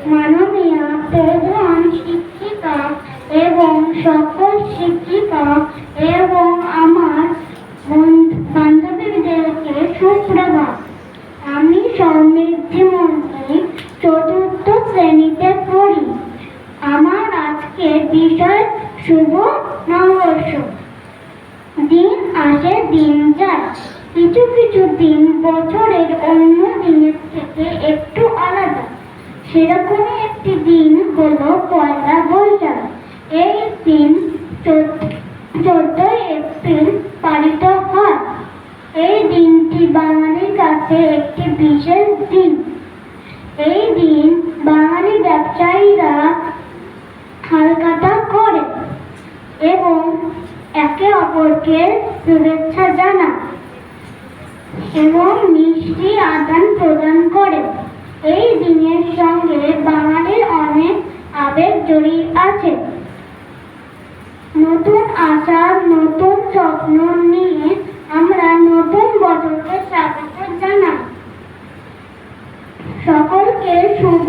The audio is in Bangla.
মাননীয় প্রধান শিক্ষিকা এবং সকল শিক্ষিকা এবং আমার বান্ধবীদেরকে সুপ্রভাত। আমি সমৃদ্ধি মন্ত্রী চতুর্থ শ্রেণীতে পড়ি। আমার আজকে বিষয় শুভ নববর্ষ। দিন আসে দিন যায়, কিছু কিছু দিন বছরের অন্য দিনের থেকে একটু আলাদা। সেরকমই একটি দিন হলো পয়লা বৈশাখ। এই দিন 14 এপ্রিল পালিত হয়। এই দিনটি বাঙালির কাছে একটি বিশেষ দিন। এই দিন বাঙালি ব্যবসায়ীরা হালখাতা করে এবং একে অপরকে শুভেচ্ছা জানায় এবং মিষ্টি আদান প্রদান করে। এই দিনের সঙ্গে বাঙালির অনেক আবেগ জড়িয়ে আছে। নতুন আশা, নতুন স্বপ্ন নিয়ে আমরা নতুন বছরকে স্বাগত জানাই। সকলকে শুভ